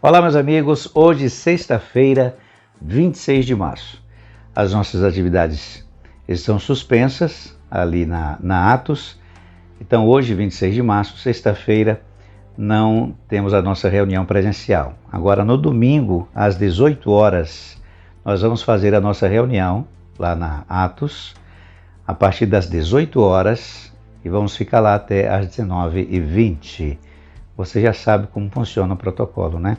Olá, meus amigos. Hoje, sexta-feira, 26 de março. As nossas atividades estão suspensas ali na Atos. Então, hoje, 26 de março, sexta-feira, não temos a nossa reunião presencial. Agora, no domingo, às 18 horas, nós vamos fazer a nossa reunião lá na Atos, a partir das 18 horas, e vamos ficar lá até às 19h20. Você já sabe como funciona o protocolo, né?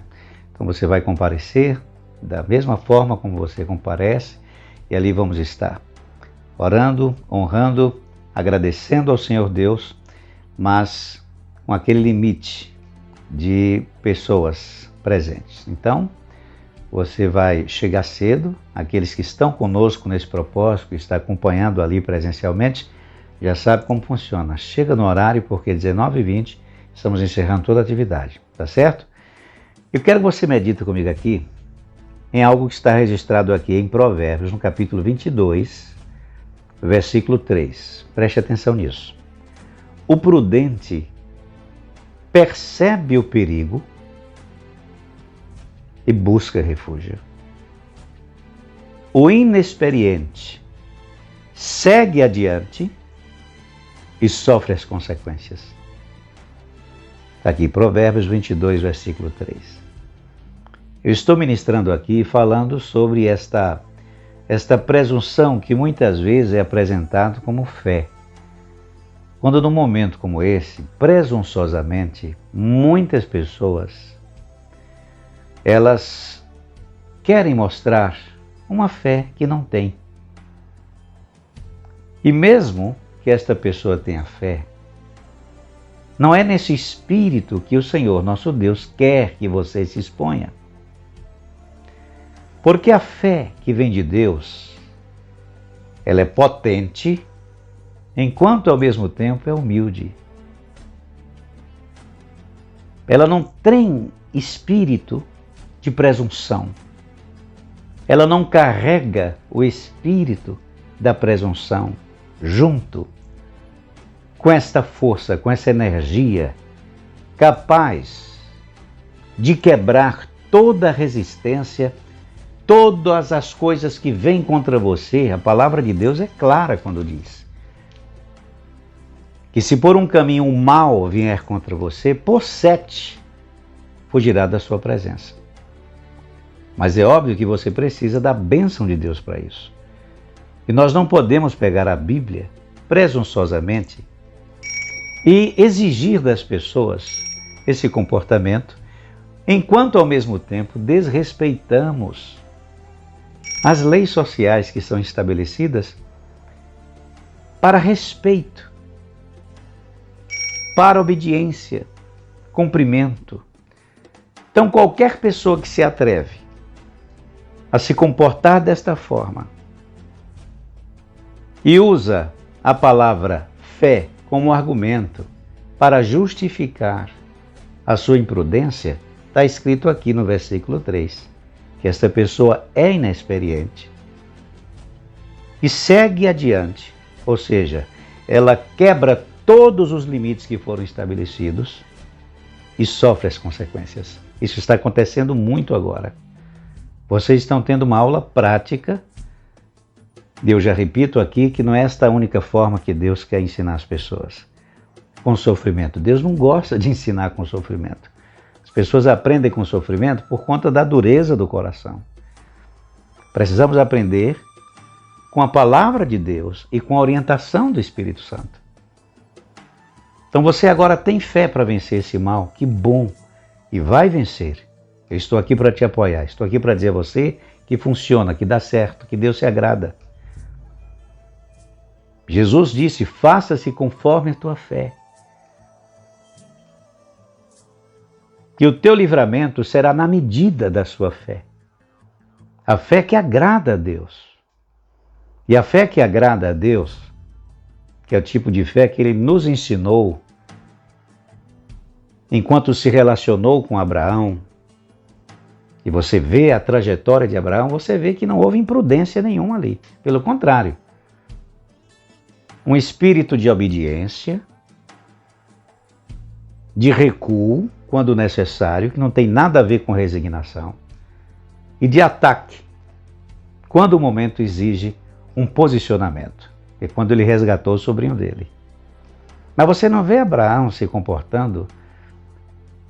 Então você vai comparecer da mesma forma como você comparece, e ali vamos estar orando, honrando, agradecendo ao Senhor Deus, mas com aquele limite de pessoas presentes. Então, você vai chegar cedo, aqueles que estão conosco nesse propósito, que está acompanhando ali presencialmente, já sabe como funciona. Chega no horário, porque 19h20 estamos encerrando toda a atividade, tá certo? Eu quero que você medite comigo aqui em algo que está registrado aqui em Provérbios, no capítulo 22, versículo 3. Preste atenção nisso. O prudente percebe o perigo e busca refúgio. O inexperiente segue adiante e sofre as consequências. Está aqui, Provérbios 22, versículo 3. Eu estou ministrando aqui falando sobre esta presunção que muitas vezes é apresentado como fé. Quando num momento como esse, presunçosamente, muitas pessoas, elas querem mostrar uma fé que não tem. E mesmo que esta pessoa tenha fé, não é nesse espírito que o Senhor, nosso Deus, quer que você se exponha. Porque a fé que vem de Deus, ela é potente, enquanto ao mesmo tempo é humilde. Ela não tem espírito de presunção. Ela não carrega o espírito da presunção junto com esta força, com essa energia capaz de quebrar toda a resistência, todas as coisas que vêm contra você. A palavra de Deus é clara quando diz que se por um caminho o mal vier contra você, por 7 fugirá da sua presença. Mas é óbvio que você precisa da bênção de Deus para isso. E nós não podemos pegar a Bíblia presunçosamente e exigir das pessoas esse comportamento, enquanto ao mesmo tempo desrespeitamos as leis sociais que são estabelecidas para respeito, para obediência, cumprimento. Então, qualquer pessoa que se atreve a se comportar desta forma e usa a palavra fé como argumento para justificar a sua imprudência, está escrito aqui no versículo 3, que esta pessoa é inexperiente e segue adiante, ou seja, ela quebra todos os limites que foram estabelecidos e sofre as consequências. Isso está acontecendo muito agora. Vocês estão tendo uma aula prática. Eu já repito aqui que não é esta a única forma que Deus quer ensinar as pessoas. Com sofrimento. Deus não gosta de ensinar com sofrimento. As pessoas aprendem com sofrimento por conta da dureza do coração. Precisamos aprender com a palavra de Deus e com a orientação do Espírito Santo. Então você agora tem fé para vencer esse mal, que bom, e vai vencer. Eu estou aqui para te apoiar, estou aqui para dizer a você que funciona, que dá certo, que Deus se agrada. Jesus disse, faça-se conforme a tua fé. Que o teu livramento será na medida da sua fé. A fé que agrada a Deus. E a fé que agrada a Deus, que é o tipo de fé que Ele nos ensinou enquanto se relacionou com Abraão, e você vê a trajetória de Abraão, você vê que não houve imprudência nenhuma ali. Pelo contrário, um espírito de obediência, de recuo, quando necessário, que não tem nada a ver com resignação, e de ataque, quando o momento exige um posicionamento, é quando ele resgatou o sobrinho dele. Mas você não vê Abraão se comportando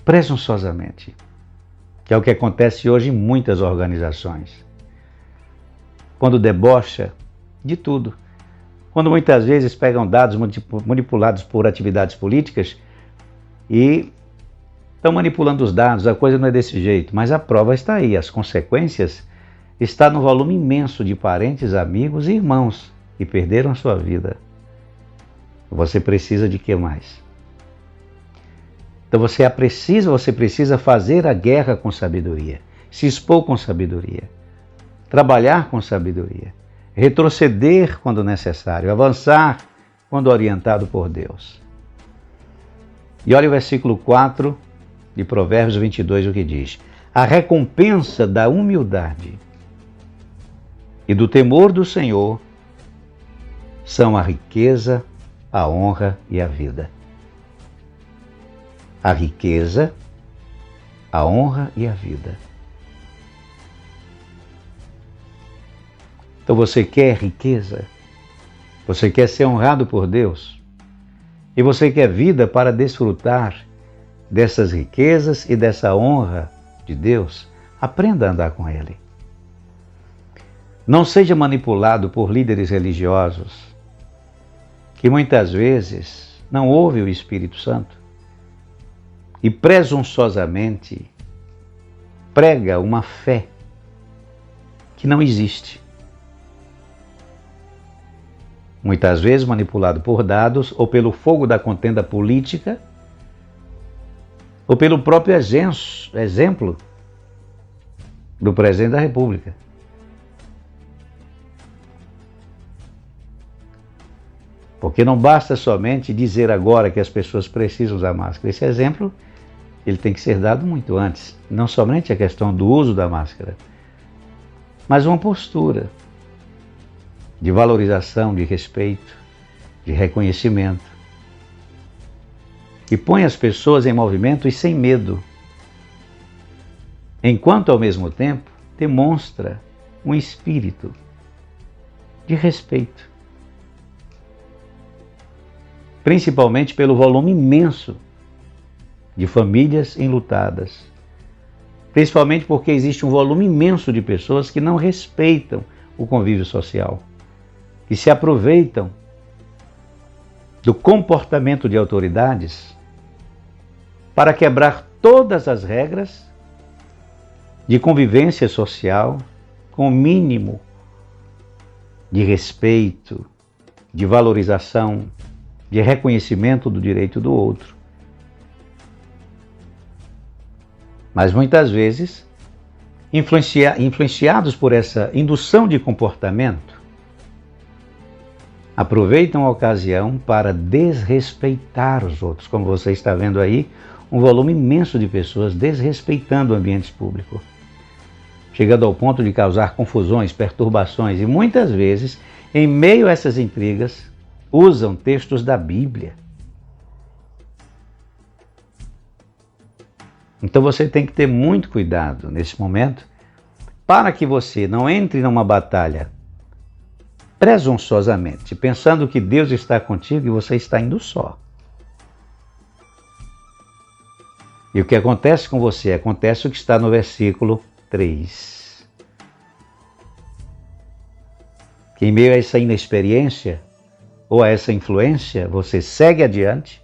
presunçosamente, que é o que acontece hoje em muitas organizações. Quando debocha de tudo. Quando muitas vezes pegam dados manipulados por atividades políticas e estão manipulando os dados, a coisa não é desse jeito, mas a prova está aí, as consequências estão no volume imenso de parentes, amigos e irmãos que perderam a sua vida. Você precisa de que mais? Então você precisa fazer a guerra com sabedoria, se expor com sabedoria, trabalhar com sabedoria, retroceder quando necessário, avançar quando orientado por Deus. E olha o versículo 4 de Provérbios 22, o que diz: a recompensa da humildade e do temor do Senhor são a riqueza, a honra e a vida. A riqueza, a honra e a vida. Então você quer riqueza? Você quer ser honrado por Deus? E você quer vida para desfrutar dessas riquezas e dessa honra de Deus? Aprenda a andar com Ele. Não seja manipulado por líderes religiosos que muitas vezes não ouvem o Espírito Santo e presunçosamente prega uma fé que não existe. Muitas vezes manipulado por dados ou pelo fogo da contenda política ou pelo próprio exemplo do presidente da República. Porque não basta somente dizer agora que as pessoas precisam usar máscara. Esse exemplo ele tem que ser dado muito antes. Não somente a questão do uso da máscara, mas uma postura de valorização, de respeito, de reconhecimento, que põe as pessoas em movimento e sem medo, enquanto ao mesmo tempo demonstra um espírito de respeito, principalmente pelo volume imenso de famílias enlutadas, principalmente porque existe um volume imenso de pessoas que não respeitam o convívio social, que se aproveitam do comportamento de autoridades para quebrar todas as regras de convivência social com o mínimo de respeito, de valorização, de reconhecimento do direito do outro. Mas muitas vezes, influenciados por essa indução de comportamento, aproveitam a ocasião para desrespeitar os outros. Como você está vendo aí, um volume imenso de pessoas desrespeitando o ambiente público, chegando ao ponto de causar confusões, perturbações e muitas vezes, em meio a essas intrigas, usam textos da Bíblia. Então você tem que ter muito cuidado nesse momento para que você não entre numa batalha presunçosamente, pensando que Deus está contigo e você está indo só. E o que acontece com você? Acontece o que está no versículo 3. Que em meio a essa inexperiência ou a essa influência, você segue adiante,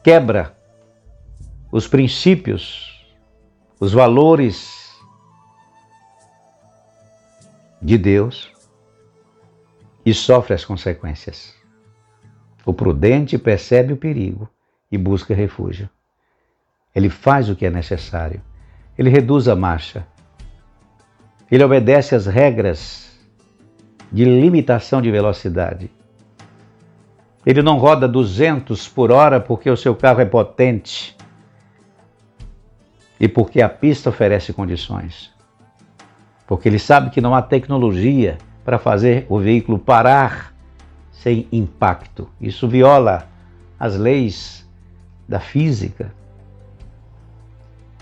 quebra os princípios, os valores de Deus e sofre as consequências. O prudente percebe o perigo e busca refúgio. Ele faz o que é necessário. Ele reduz a marcha. Ele obedece às regras de limitação de velocidade. Ele não roda 200 por hora porque o seu carro é potente e porque a pista oferece condições. Porque ele sabe que não há tecnologia para fazer o veículo parar sem impacto. Isso viola as leis da física.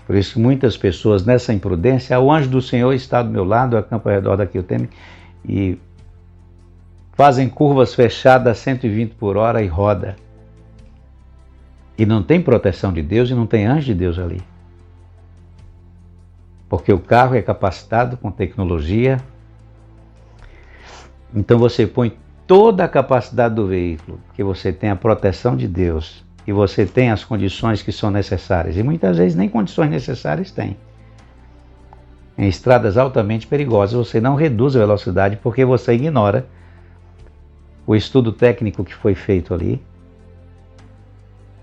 Por isso que muitas pessoas nessa imprudência, o anjo do Senhor está do meu lado, acampa ao redor daqui eu temo, e fazem curvas fechadas a 120 por hora e roda. E não tem proteção de Deus e não tem anjo de Deus ali. Porque o carro é capacitado com tecnologia. Então você põe toda a capacidade do veículo, que você tem a proteção de Deus e você tem as condições que são necessárias. E muitas vezes nem condições necessárias tem. Em estradas altamente perigosas você não reduz a velocidade porque você ignora o estudo técnico que foi feito ali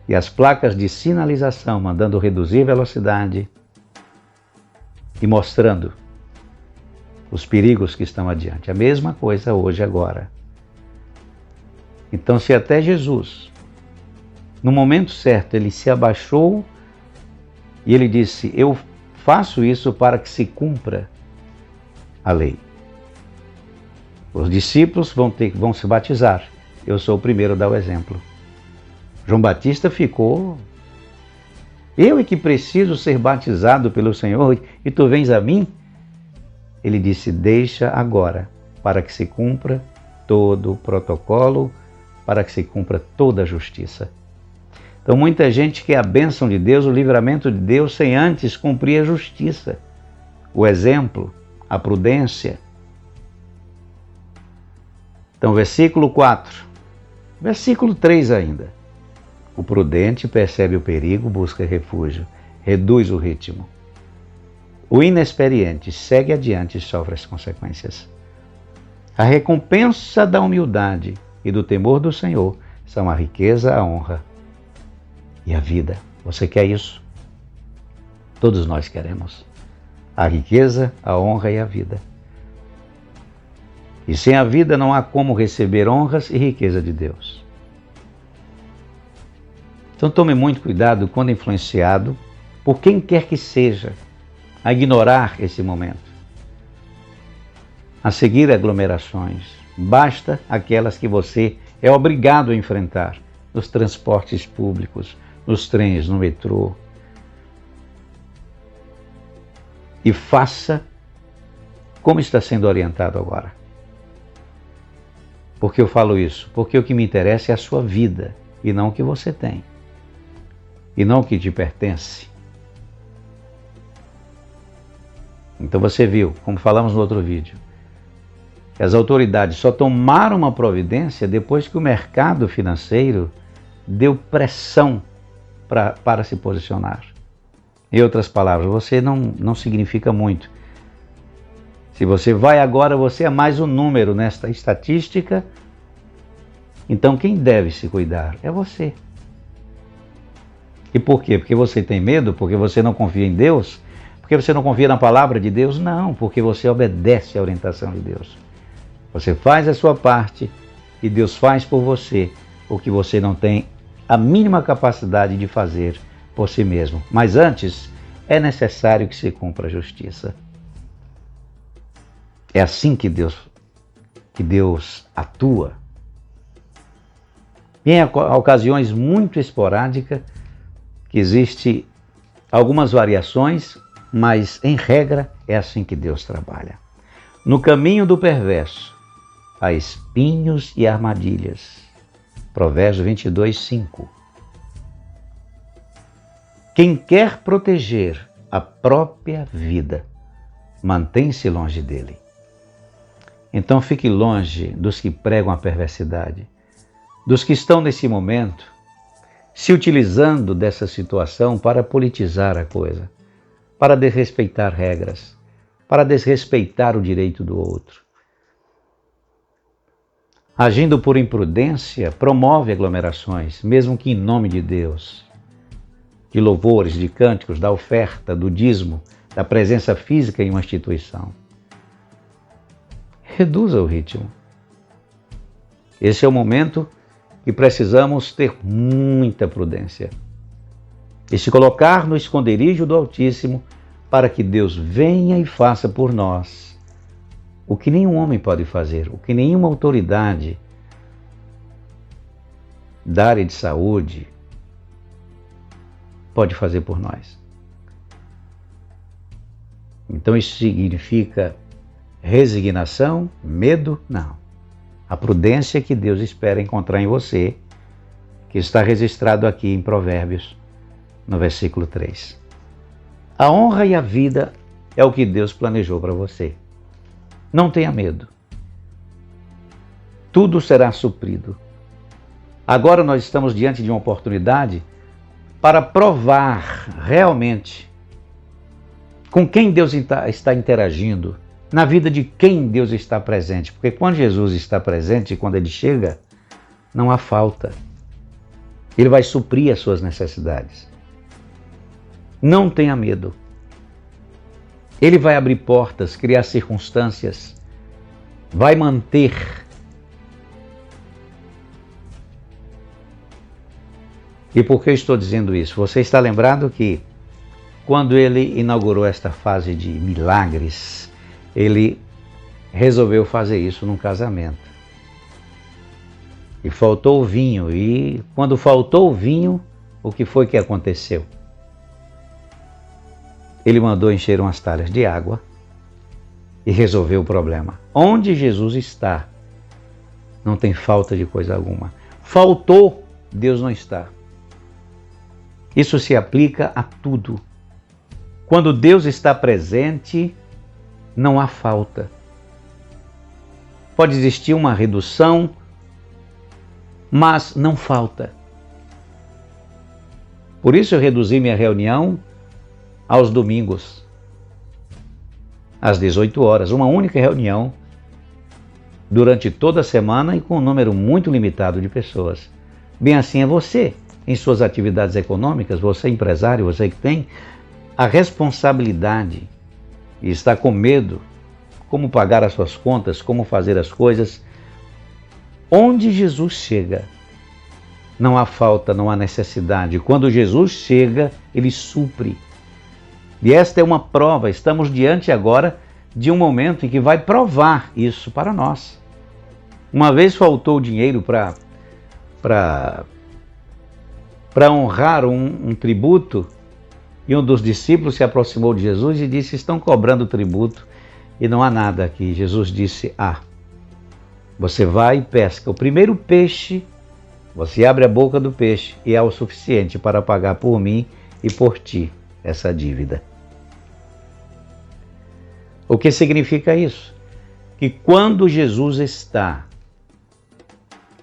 e as placas de sinalização mandando reduzir a velocidade e mostrando os perigos que estão adiante. A mesma coisa hoje, agora. Então, se até Jesus, no momento certo, ele se abaixou e ele disse, eu faço isso para que se cumpra a lei. Os discípulos vão se batizar. Eu sou o primeiro a dar o exemplo. João Batista ficou, eu é que preciso ser batizado pelo Senhor e tu vens a mim? Ele disse, deixa agora, para que se cumpra todo o protocolo, para que se cumpra toda a justiça. Então muita gente quer a bênção de Deus, o livramento de Deus, sem antes cumprir a justiça, o exemplo, a prudência. Então versículo 4, versículo 3 ainda. O prudente percebe o perigo, busca refúgio, reduz o ritmo. O inexperiente segue adiante e sofre as consequências. A recompensa da humildade e do temor do Senhor são a riqueza, a honra e a vida. Você quer isso? Todos nós queremos. A riqueza, a honra e a vida. E sem a vida não há como receber honras e riqueza de Deus. Então tome muito cuidado quando influenciado por quem quer que seja a ignorar esse momento, a seguir aglomerações. Basta aquelas que você é obrigado a enfrentar nos transportes públicos, nos trens, no metrô. E faça como está sendo orientado agora. Por que eu falo isso? Porque o que me interessa é a sua vida e não o que você tem. E não o que te pertence. Então você viu, como falamos no outro vídeo, que as autoridades só tomaram uma providência depois que o mercado financeiro deu pressão para se posicionar. Em outras palavras, você não significa muito. Se você vai agora, você é mais um número nesta estatística. Então quem deve se cuidar é você. E por quê? Porque você tem medo? Porque você não confia em Deus? Porque você não confia na palavra de Deus? Não, porque você obedece à orientação de Deus. Você faz a sua parte e Deus faz por você o que você não tem a mínima capacidade de fazer por si mesmo. Mas antes, é necessário que se cumpra a justiça. É assim que Deus atua. E em ocasiões muito esporádicas, que existe algumas variações, mas em regra é assim que Deus trabalha. No caminho do perverso há espinhos e armadilhas. Provérbios 22, 5. Quem quer proteger a própria vida, mantém-se longe dele. Então fique longe dos que pregam a perversidade, dos que estão nesse momento se utilizando dessa situação para politizar a coisa, para desrespeitar regras, para desrespeitar o direito do outro. Agindo por imprudência, promove aglomerações, mesmo que em nome de Deus, de louvores, de cânticos, da oferta, do dízimo, da presença física em uma instituição. Reduza o ritmo. Esse é o momento que precisamos ter muita prudência e se colocar no esconderijo do Altíssimo para que Deus venha e faça por nós o que nenhum homem pode fazer, o que nenhuma autoridade da área de saúde, pode fazer por nós. Então isso significa resignação, medo? Não. A prudência que Deus espera encontrar em você, que está registrado aqui em Provérbios, no versículo 3. A honra e a vida é o que Deus planejou para você. Não tenha medo. Tudo será suprido. Agora nós estamos diante de uma oportunidade para provar realmente com quem Deus está interagindo, na vida de quem Deus está presente. Porque quando Jesus está presente, quando Ele chega, não há falta. Ele vai suprir as suas necessidades. Não tenha medo. Ele vai abrir portas, criar circunstâncias, vai manter. E por que eu estou dizendo isso? Você está lembrado que quando Ele inaugurou esta fase de milagres, Ele resolveu fazer isso num casamento. E faltou o vinho. E quando faltou o vinho, o que foi que aconteceu? Ele mandou encher umas talhas de água e resolveu o problema. Onde Jesus está, não tem falta de coisa alguma. Faltou, Deus não está. Isso se aplica a tudo. Quando Deus está presente, não há falta. Pode existir uma redução, mas não falta. Por isso eu reduzi minha reunião aos domingos, às 18 horas, uma única reunião durante toda a semana e com um número muito limitado de pessoas. Bem assim é você, em suas atividades econômicas, você empresário, você que tem a responsabilidade e está com medo, como pagar as suas contas, como fazer as coisas. Onde Jesus chega, não há falta, não há necessidade. Quando Jesus chega, Ele supre. E esta é uma prova, estamos diante agora de um momento em que vai provar isso para nós. Uma vez faltou dinheiro para honrar um tributo, e um dos discípulos se aproximou de Jesus e disse: estão cobrando tributo e não há nada aqui. Jesus disse: você vai e pesca o primeiro peixe, você abre a boca do peixe e é o suficiente para pagar por mim e por ti essa dívida. O que significa isso? Que quando Jesus está,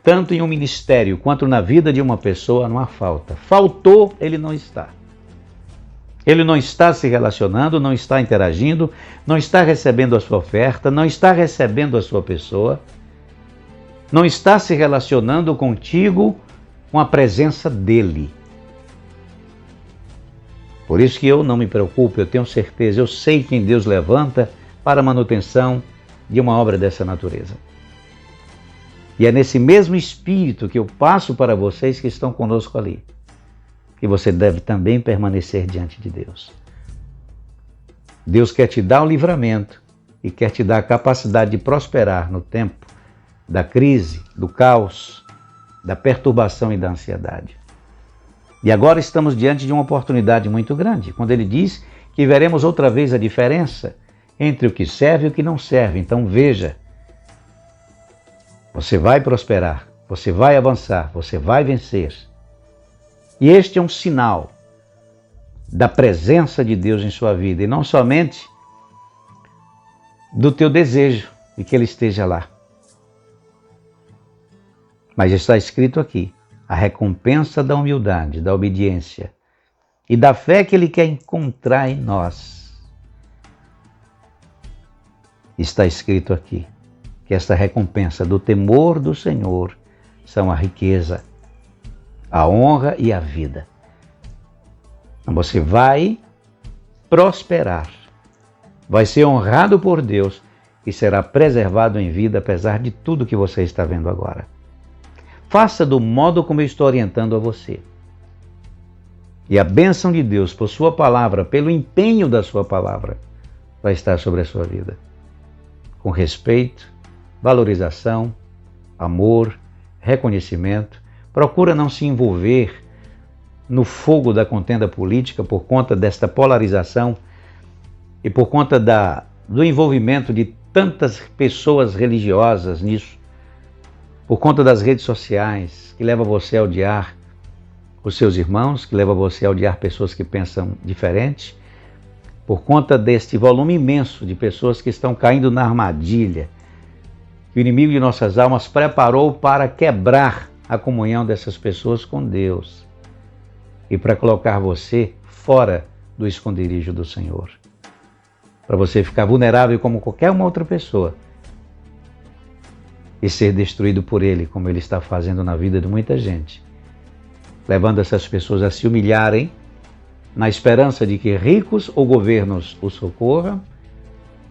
tanto em um ministério quanto na vida de uma pessoa, não há falta. Faltou, Ele não está. Ele não está se relacionando, não está interagindo, não está recebendo a sua oferta, não está recebendo a sua pessoa, não está se relacionando contigo com a presença dEle. Por isso que eu não me preocupo, eu tenho certeza, eu sei quem Deus levanta para a manutenção de uma obra dessa natureza. E é nesse mesmo espírito que eu passo para vocês que estão conosco ali, que você deve também permanecer diante de Deus. Deus quer te dar o livramento e quer te dar a capacidade de prosperar no tempo da crise, do caos, da perturbação e da ansiedade. E agora estamos diante de uma oportunidade muito grande, quando Ele diz que veremos outra vez a diferença entre o que serve e o que não serve. Então veja, você vai prosperar, você vai avançar, você vai vencer. E este é um sinal da presença de Deus em sua vida, e não somente do teu desejo de que Ele esteja lá. Mas está escrito aqui, a recompensa da humildade, da obediência e da fé que Ele quer encontrar em nós. Está escrito aqui que esta recompensa do temor do Senhor são a riqueza, a honra e a vida. Então você vai prosperar, vai ser honrado por Deus e será preservado em vida apesar de tudo que você está vendo agora. Faça do modo como eu estou orientando a você. E a bênção de Deus por sua palavra, pelo empenho da sua palavra, vai estar sobre a sua vida. Com respeito, valorização, amor, reconhecimento. Procura não se envolver no fogo da contenda política por conta desta polarização e por conta do envolvimento de tantas pessoas religiosas nisso, por conta das redes sociais, que leva você a odiar os seus irmãos, que leva você a odiar pessoas que pensam diferente, por conta deste volume imenso de pessoas que estão caindo na armadilha que o inimigo de nossas almas preparou para quebrar a comunhão dessas pessoas com Deus e para colocar você fora do esconderijo do Senhor, para você ficar vulnerável como qualquer uma outra pessoa e ser destruído por Ele, como Ele está fazendo na vida de muita gente, levando essas pessoas a se humilharem na esperança de que ricos ou governos o socorram,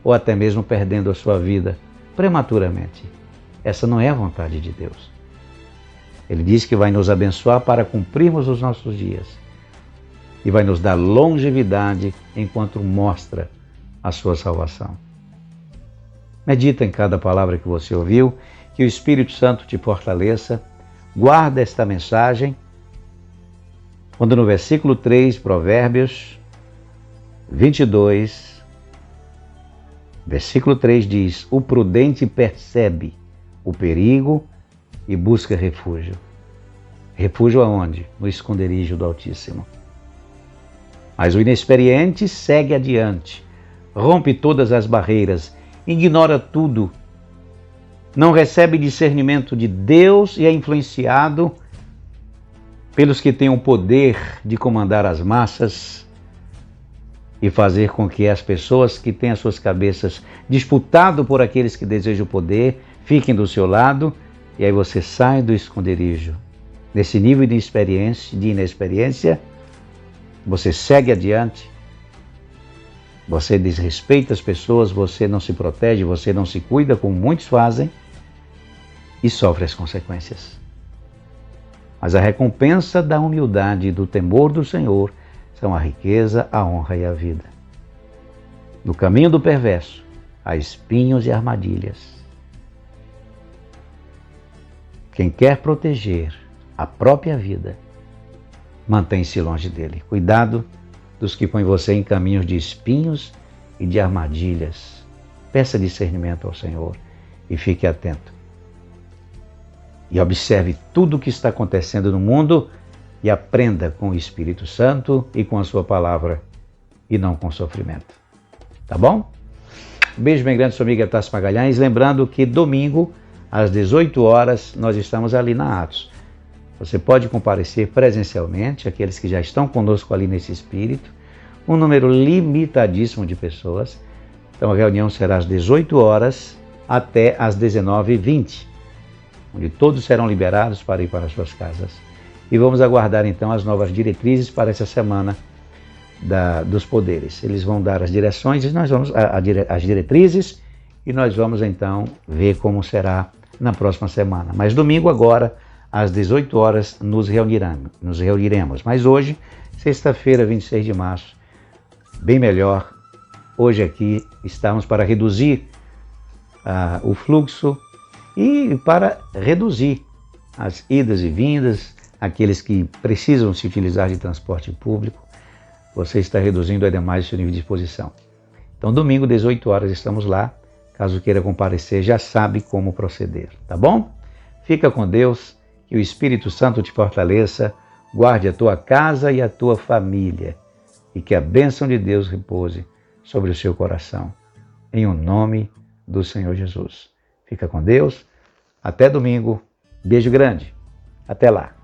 ou até mesmo perdendo a sua vida prematuramente. Essa não é a vontade de Deus. Ele diz que vai nos abençoar para cumprirmos os nossos dias e vai nos dar longevidade enquanto mostra a sua salvação. Medita em cada palavra que você ouviu, que o Espírito Santo te fortaleça. Guarda esta mensagem, quando no versículo 3, Provérbios 22, versículo 3 diz: o prudente percebe o perigo e busca refúgio. Refúgio aonde? No esconderijo do Altíssimo. Mas o inexperiente segue adiante, rompe todas as barreiras, ignora tudo, não recebe discernimento de Deus e é influenciado pelos que têm o poder de comandar as massas e fazer com que as pessoas que têm as suas cabeças disputado por aqueles que desejam o poder fiquem do seu lado, e aí você sai do esconderijo. Nesse nível de inexperiência, você segue adiante, você desrespeita as pessoas, você não se protege, você não se cuida, como muitos fazem, e sofre as consequências. Mas a recompensa da humildade e do temor do Senhor são a riqueza, a honra e a vida. No caminho do perverso, há espinhos e armadilhas. Quem quer proteger a própria vida, mantém-se longe dele. Cuidado dos que põem você em caminhos de espinhos e de armadilhas. Peça discernimento ao Senhor e fique atento. E observe tudo o que está acontecendo no mundo e aprenda com o Espírito Santo e com a sua palavra e não com sofrimento. Tá bom? Um beijo bem grande, sua amiga Tassi Magalhães. Lembrando que domingo, às 18 horas, nós estamos ali na Atos. Você pode comparecer presencialmente, aqueles que já estão conosco ali nesse espírito, um número limitadíssimo de pessoas. Então a reunião será às 18 horas até às 19h20, onde todos serão liberados para ir para as suas casas. E vamos aguardar então as novas diretrizes para essa semana dos poderes. Eles vão dar as direções e nós vamos as diretrizes e nós vamos então ver como será na próxima semana. Mas domingo agora, às 18 horas, nos reuniremos. Mas hoje, sexta-feira, 26 de março, bem melhor. Hoje aqui estamos para reduzir o fluxo e para reduzir as idas e vindas, aqueles que precisam se utilizar de transporte público. Você está reduzindo ainda mais o seu nível de exposição. Então, domingo, 18 horas, estamos lá. Caso queira comparecer, já sabe como proceder, tá bom? Fica com Deus, que o Espírito Santo te fortaleça, guarde a tua casa e a tua família, e que a bênção de Deus repouse sobre o seu coração. Em o nome do Senhor Jesus. Fica com Deus. Até domingo. Beijo grande. Até lá.